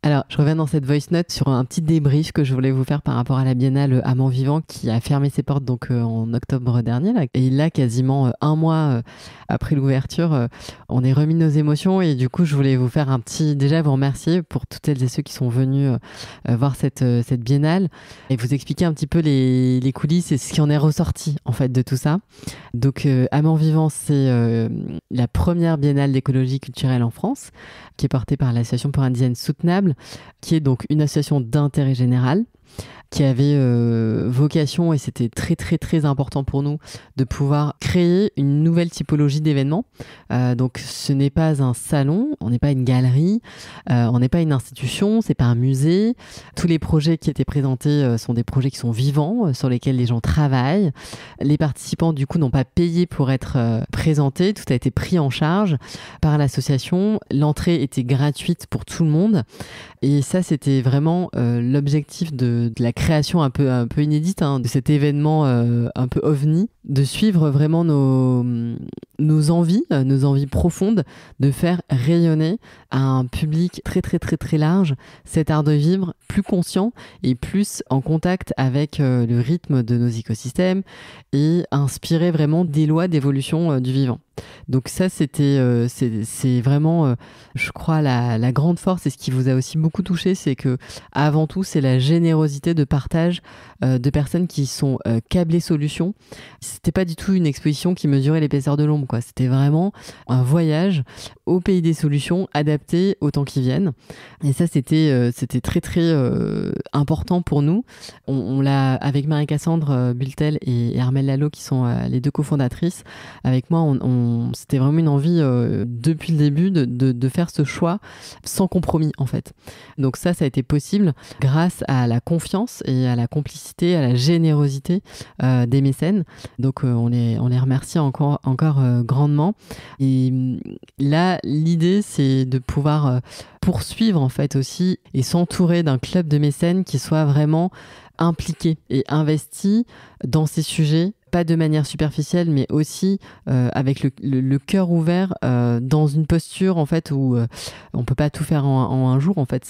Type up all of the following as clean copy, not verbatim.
Alors, je reviens dans cette voice note sur un petit débrief que je voulais vous faire par rapport à la Biennale Amants Vivants qui a fermé ses portes donc en octobre dernier. Là. Et là, quasiment un mois après l'ouverture, on est remis nos émotions et du coup, je voulais vous faire déjà vous remercier pour toutes celles et ceux qui sont venus voir cette Biennale et vous expliquer un petit peu les coulisses et ce qui en est ressorti en fait de tout ça. Donc, Amants Vivants, c'est la première Biennale d'écologie culturelle en France qui est portée par l'Association pour un design soutenable, qui est donc une association d'intérêt général, qui avait vocation, et c'était très très très important pour nous, de pouvoir créer une nouvelle typologie d'événements. Donc ce n'est pas un salon, on n'est pas une galerie, on n'est pas une institution, c'est pas un musée. Tous les projets qui étaient présentés sont des projets qui sont vivants, sur lesquels les gens travaillent. Les participants du coup n'ont pas payé pour être présentés, tout a été pris en charge par l'association. L'entrée était gratuite pour tout le monde. Et ça, c'était vraiment l'objectif de la création un peu inédite de cet événement un peu ovni, de suivre vraiment nos envies profondes, de faire rayonner à un public très très très très large cet art de vivre plus conscient et plus en contact avec le rythme de nos écosystèmes et inspirer vraiment des lois d'évolution du vivant. Donc ça, c'est vraiment, je crois, la grande force et ce qui vous a aussi beaucoup touché, c'est que avant tout, c'est la générosité de partage de personnes qui sont câblées solutions. C'était pas du tout une exposition qui mesurait l'épaisseur de l'ombre, quoi. C'était vraiment un voyage au pays des solutions adapté aux temps qui viennent. Et ça, c'était très très important pour nous. On l'a avec Marie-Cassandre Bultel et Armelle Lalo, qui sont les deux cofondatrices. Avec moi, c'était vraiment une envie depuis le début de faire ce choix sans compromis en fait. Donc ça a été possible grâce à la confiance et à la complicité, à la générosité des mécènes. Donc on les remercie encore grandement. Et là, l'idée c'est de pouvoir poursuivre en fait aussi et s'entourer d'un club de mécènes qui soit vraiment impliqué et investi dans ces sujets, pas de manière superficielle, mais aussi avec le cœur ouvert dans une posture en fait où on peut pas tout faire en un jour en fait.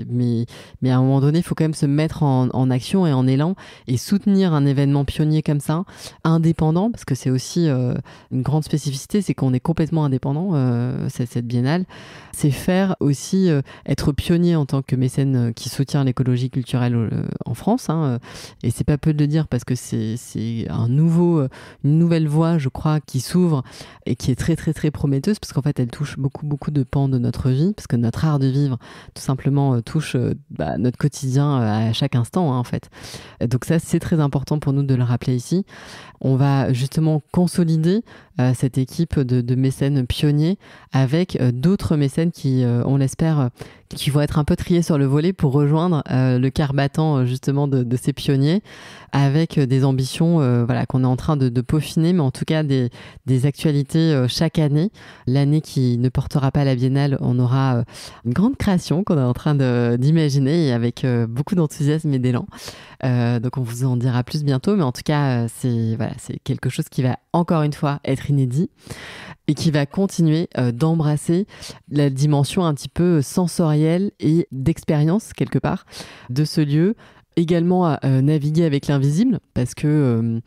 Mais à un moment donné, il faut quand même se mettre en action et en élan et soutenir un événement pionnier comme ça, indépendant, parce que c'est aussi une grande spécificité, c'est qu'on est complètement indépendant. Cette biennale, c'est faire aussi être pionnier en tant que mécène qui soutient l'écologie culturelle en France. Et c'est pas peu de le dire parce que c'est une nouvelle voie, je crois, qui s'ouvre et qui est très très très prometteuse parce qu'en fait elle touche beaucoup de pans de notre vie, parce que notre art de vivre tout simplement touche notre quotidien à chaque instant en fait. Donc ça, c'est très important pour nous de le rappeler ici. On va justement consolider cette équipe de mécènes pionniers avec d'autres mécènes qui, on l'espère, qui vont être un peu triés sur le volet pour rejoindre le quart battant justement de ces pionniers, avec des ambitions qu'on est en train de peaufiner, mais en tout cas des actualités chaque année. L'année qui ne portera pas la Biennale, on aura une grande création qu'on est en train d'imaginer et avec beaucoup d'enthousiasme et d'élan. Donc on vous en dira plus bientôt, mais en tout cas c'est quelque chose qui va encore une fois être inédit et qui va continuer d'embrasser la dimension un petit peu sensorielle et d'expérience quelque part de ce lieu. Également à naviguer avec l'invisible, parce que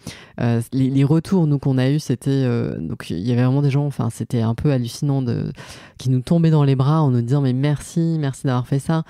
les retours nous qu'on a eu, c'était donc il y avait vraiment des gens, enfin c'était un peu hallucinant qui nous tombaient dans les bras en nous disant mais merci d'avoir fait ça.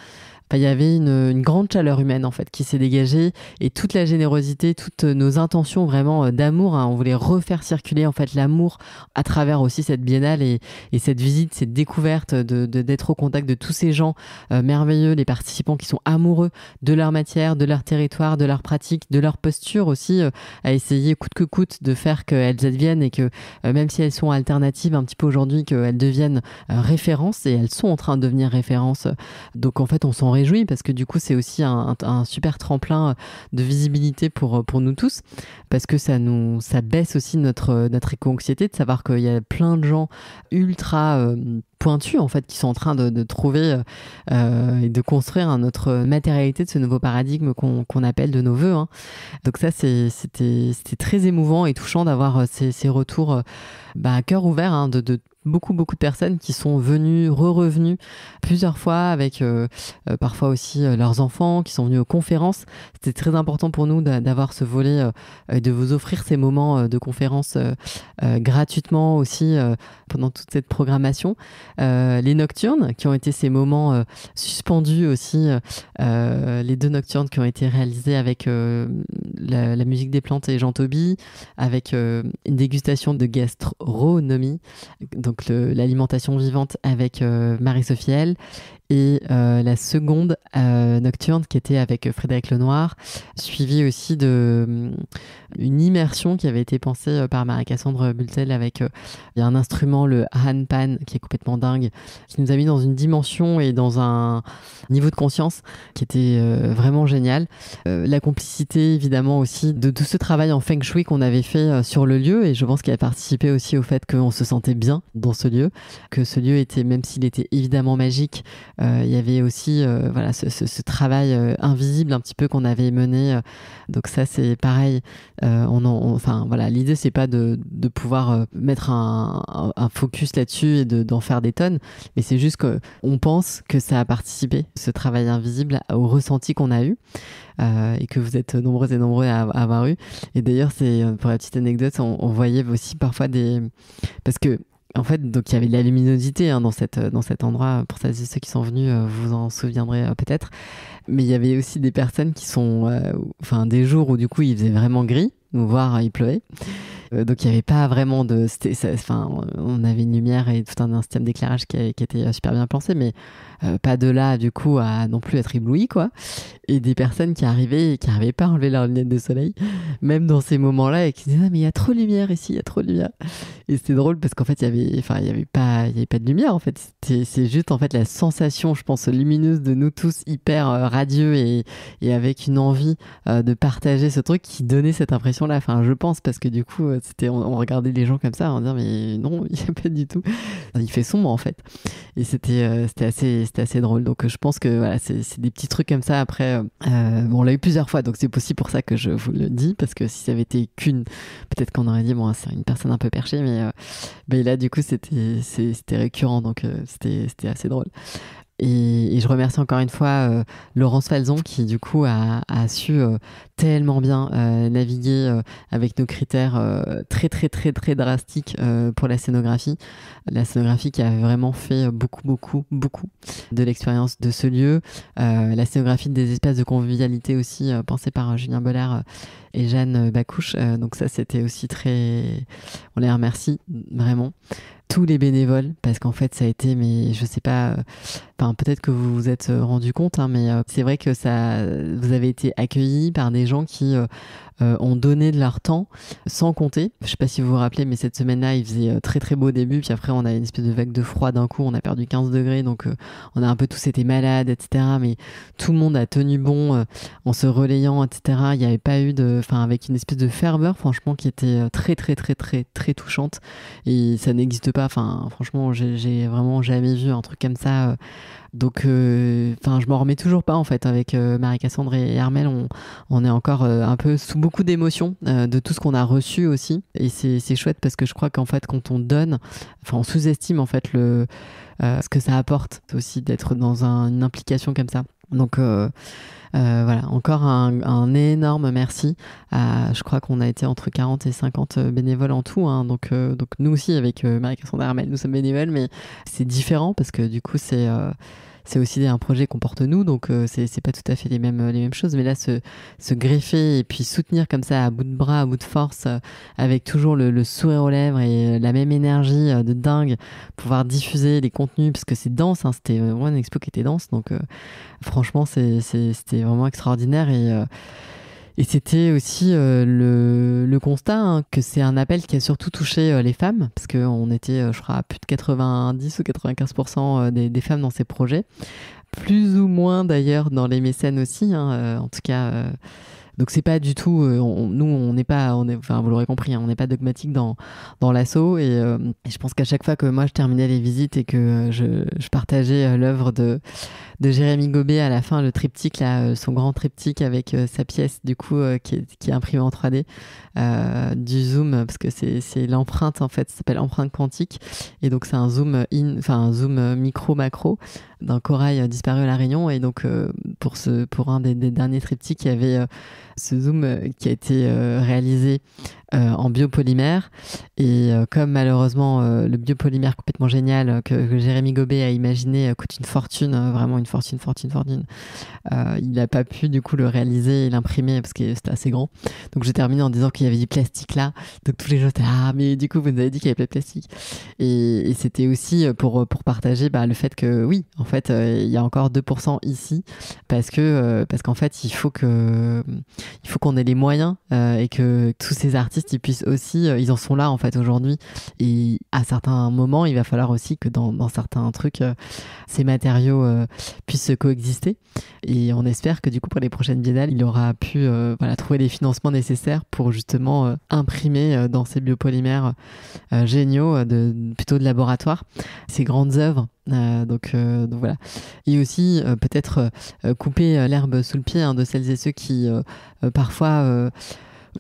Enfin, il y avait une grande chaleur humaine en fait qui s'est dégagée, et toute la générosité, toutes nos intentions vraiment d'amour, on voulait refaire circuler en fait l'amour à travers aussi cette biennale et cette visite, cette découverte d'être au contact de tous ces gens merveilleux, les participants qui sont amoureux de leur matière, de leur territoire, de leur pratique, de leur posture aussi, à essayer coûte que coûte de faire qu'elles adviennent et que même si elles sont alternatives un petit peu aujourd'hui, qu'elles deviennent références, et elles sont en train de devenir références. Donc en fait on s'en réjouit parce que du coup c'est aussi un super tremplin de visibilité pour nous tous, parce que ça baisse aussi notre éco-anxiété de savoir qu'il y a plein de gens ultra pointus en fait qui sont en train de trouver et de construire notre matérialité de ce nouveau paradigme qu'on appelle de nos voeux. Donc ça c'était très émouvant et touchant d'avoir ces retours à cœur ouvert de beaucoup de personnes qui sont venues, revenues plusieurs fois avec parfois aussi leurs enfants qui sont venus aux conférences. C'était très important pour nous d'avoir ce volet de vous offrir ces moments de conférences gratuitement aussi pendant toute cette programmation. Les nocturnes qui ont été ces moments suspendus aussi, les 2 nocturnes qui ont été réalisés avec la musique des plantes et Jean Toby, avec une dégustation de gastronomie, donc l'alimentation vivante avec Marie-Sophie L. Et la seconde nocturne qui était avec Frédéric Lenoir, suivie aussi de une immersion qui avait été pensée par Marie-Cassandre Bultel avec il y a un instrument, le handpan, qui est complètement dingue, qui nous a mis dans une dimension et dans un niveau de conscience qui était vraiment génial. La complicité évidemment aussi de tout ce travail en feng shui qu'on avait fait sur le lieu, et je pense qu'il a participé aussi au fait qu'on se sentait bien dans ce lieu, que ce lieu était, même s'il était évidemment magique, il y avait aussi voilà, ce travail invisible un petit peu qu'on avait mené. Donc ça, c'est pareil. Enfin, voilà, l'idée, c'est pas de pouvoir mettre un focus là-dessus et d'en faire des tonnes, mais c'est juste qu'on pense que ça a participé, ce travail invisible, au ressenti qu'on a eu. Et que vous êtes nombreux et nombreux à avoir eu. Et d'ailleurs, c'est pour la petite anecdote, on voyait aussi parfois parce que en fait, donc il y avait de la luminosité dans cet endroit. Pour celles et ceux qui sont venus, vous en souviendrez peut-être. Mais il y avait aussi des personnes qui sont, des jours où du coup il faisait vraiment gris, voire il pleuvait. Donc il n'y avait pas vraiment on avait une lumière et tout un système d'éclairage qui était super bien pensé, mais pas de là du coup à non plus être ébloui, quoi. Et des personnes qui arrivaient et qui n'arrivaient pas à enlever leurs lunettes de soleil, même dans ces moments-là, et qui disaient ah, mais il y a trop de lumière ici, il y a trop de lumière. Et c'était drôle parce qu'en fait il y avait pas de lumière en fait. C'est juste en fait la sensation, je pense, lumineuse de nous tous hyper radieux et avec une envie de partager ce truc qui donnait cette impression-là. Enfin, je pense, parce que du coup on regardait les gens comme ça en disant mais non, il n'y a pas du tout. Il fait sombre en fait. Et c'était assez drôle. Donc je pense que voilà, c'est des petits trucs comme ça. Après, on l'a eu plusieurs fois, donc c'est aussi pour ça que je vous le dis, parce que si ça avait été qu'une, peut-être qu'on aurait dit bon, c'est une personne un peu perchée, mais là du coup c'était récurrent, donc c'était assez drôle. Et je remercie encore une fois Laurence Falzon qui du coup a su tellement bien naviguer avec nos critères très très très très drastiques pour la scénographie. La scénographie qui a vraiment fait beaucoup de l'expérience de ce lieu. La scénographie des espaces de convivialité aussi pensée par Julien Bollard et Jeanne Bacouche. Donc ça c'était aussi très... On les remercie vraiment. Tous les bénévoles, parce qu'en fait ça a été, mais je sais pas, peut-être que vous vous êtes rendu compte, mais c'est vrai que vous avez été accueillis par des gens qui ont donné de leur temps sans compter. Je sais pas si vous vous rappelez, mais cette semaine-là il faisait très très beau au début, puis après on a une espèce de vague de froid d'un coup, on a perdu 15 degrés, donc on a un peu tous été malades, etc. Mais tout le monde a tenu bon en se relayant, etc. Il n'y avait pas eu avec une espèce de ferveur, franchement, qui était très très très très très touchante, et ça n'existe pas. Franchement, j'ai vraiment jamais vu un truc comme ça. Donc, je m'en remets toujours pas en fait. Avec Marie-Cassandre et Armelle, on est encore un peu sous beaucoup d'émotions de tout ce qu'on a reçu aussi. Et c'est chouette parce que je crois qu'en fait, quand on donne, on sous-estime en fait ce que ça apporte aussi d'être dans une implication comme ça. Donc voilà, encore un énorme merci. Je crois qu'on a été entre 40 et 50 bénévoles en tout, hein. Donc nous aussi, avec Marie-Cassandre et Armelle, nous sommes bénévoles, mais c'est différent parce que du coup, c'est aussi un projet qu'on porte nous, donc c'est pas tout à fait les mêmes choses. Mais là, se greffer et puis soutenir comme ça à bout de bras, à bout de force, avec toujours le sourire aux lèvres et la même énergie de dingue, pouvoir diffuser les contenus, parce que c'est dense, hein, c'était vraiment une expo qui était dense, donc franchement c'était vraiment extraordinaire. Et c'était aussi le constat, hein, que c'est un appel qui a surtout touché les femmes, parce qu'on était, je crois, à plus de 90 ou 95% des femmes dans ces projets. Plus ou moins d'ailleurs dans les mécènes aussi, hein, en tout cas Donc c'est pas du tout, nous on n'est pas, enfin vous l'aurez compris, hein, on n'est pas dogmatique dans l'assaut et je pense qu'à chaque fois que moi je terminais les visites et que je partageais l'œuvre de Jérémy Gobet à la fin, le triptyque là, son grand triptyque avec sa pièce du coup qui est imprimée en 3D, du zoom, parce que c'est l'empreinte en fait, ça s'appelle empreinte quantique, et donc c'est un zoom un zoom micro macro d'un corail disparu à La Réunion. Et donc pour un des derniers triptyques, il y avait ce zoom qui a été réalisé en biopolymère, et comme malheureusement le biopolymère complètement génial que Jérémy Gobet a imaginé coûte une fortune, vraiment une fortune, il n'a pas pu du coup le réaliser et l'imprimer parce que c'était assez grand. Donc j'ai terminé en disant qu'il y avait du plastique là, donc tous les gens étaient mais du coup vous nous avez dit qu'il y avait pas de plastique, et c'était aussi pour partager le fait que oui, en fait il y a encore 2% ici, parce qu'en fait il faut qu'on ait les moyens et que tous ces artistes ils puissent aussi, ils en sont là en fait aujourd'hui, et à certains moments il va falloir aussi que dans certains trucs ces matériaux puissent coexister, et on espère que du coup pour les prochaines biennales il aura pu trouver les financements nécessaires pour justement imprimer dans ces biopolymères géniaux plutôt de laboratoire ces grandes œuvres. Donc voilà, et aussi peut-être couper l'herbe sous le pied de celles et ceux qui parfois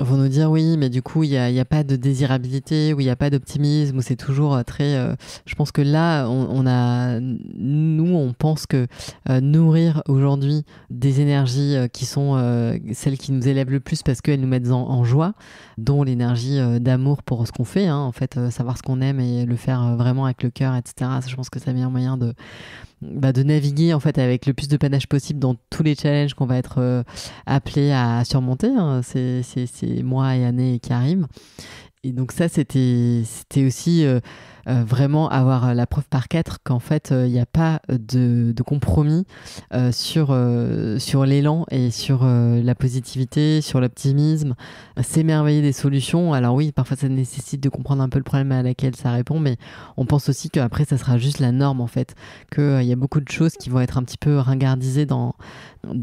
vont nous dire oui, mais du coup il y a pas de désirabilité, ou il y a pas d'optimisme, ou c'est toujours très je pense que là on pense que nourrir aujourd'hui des énergies qui sont celles qui nous élèvent le plus parce qu'elles nous mettent en joie, dont l'énergie d'amour pour ce qu'on fait, en fait, savoir ce qu'on aime et le faire vraiment avec le cœur, etc. Je pense que c'est le meilleur moyen de naviguer en fait avec le plus de panache possible dans tous les challenges qu'on va être appelé à surmonter ces mois et années qui arrivent. Et donc ça, c'était aussi vraiment avoir la preuve par 4 qu'en fait, il n'y a pas de compromis sur l'élan et sur la positivité, sur l'optimisme, s'émerveiller des solutions. Alors oui, parfois ça nécessite de comprendre un peu le problème à laquelle ça répond, mais on pense aussi qu'après, ça sera juste la norme en fait, qu'il y a beaucoup de choses qui vont être un petit peu ringardisées dans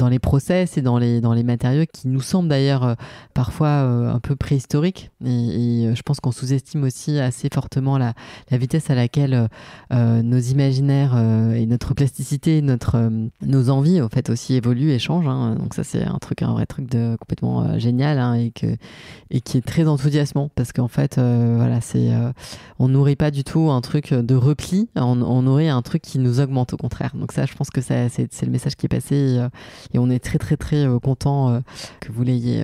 les process et dans les matériaux qui nous semblent d'ailleurs parfois un peu préhistoriques, et je pense qu'on sous-estime aussi assez fortement la vitesse à laquelle nos imaginaires et notre plasticité, nos envies en fait aussi évoluent et changent, donc ça c'est un vrai truc de complètement génial, et qui est très enthousiasmant, parce qu'en fait on nourrit pas du tout un truc de repli, on nourrit un truc qui nous augmente au contraire. Donc ça, je pense que c'est le message qui est passé, et on est très très très content que vous l'ayez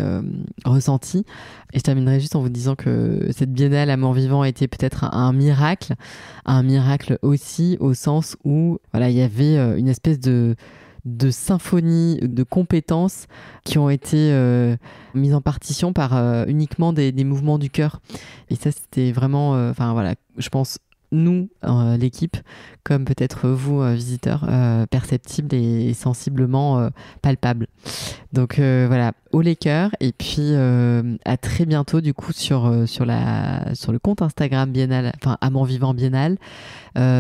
ressenti. Et je terminerai juste en vous disant que cette biennale Amour Vivant a été peut-être un miracle aussi, au sens où il y avait une espèce de symphonie de compétences qui ont été mises en partition par uniquement des mouvements du cœur. Et ça, c'était vraiment, je pense, nous, l'équipe, comme peut-être vous, visiteurs, perceptibles et sensiblement palpables. Donc voilà, haut les cœurs, et puis à très bientôt du coup sur le compte Instagram Biennale, Amour Vivant Biennale,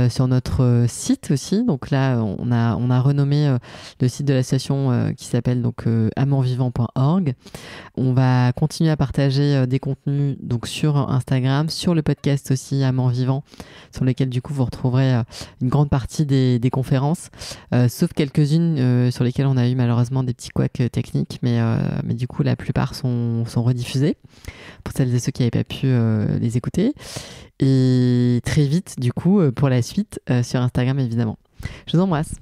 sur notre site aussi. Donc là, on a renommé le site de l'association qui s'appelle donc amourvivant.org. On va continuer à partager des contenus donc sur Instagram, sur le podcast aussi Amour Vivant, sur lequel du coup vous retrouverez une grande partie des conférences, sauf quelques-unes sur lesquelles on a eu malheureusement des petits couacs techniques, mais du coup la plupart sont rediffusées pour celles et ceux qui n'avaient pas pu les écouter. Et très vite du coup pour la suite sur Instagram évidemment. Je vous embrasse.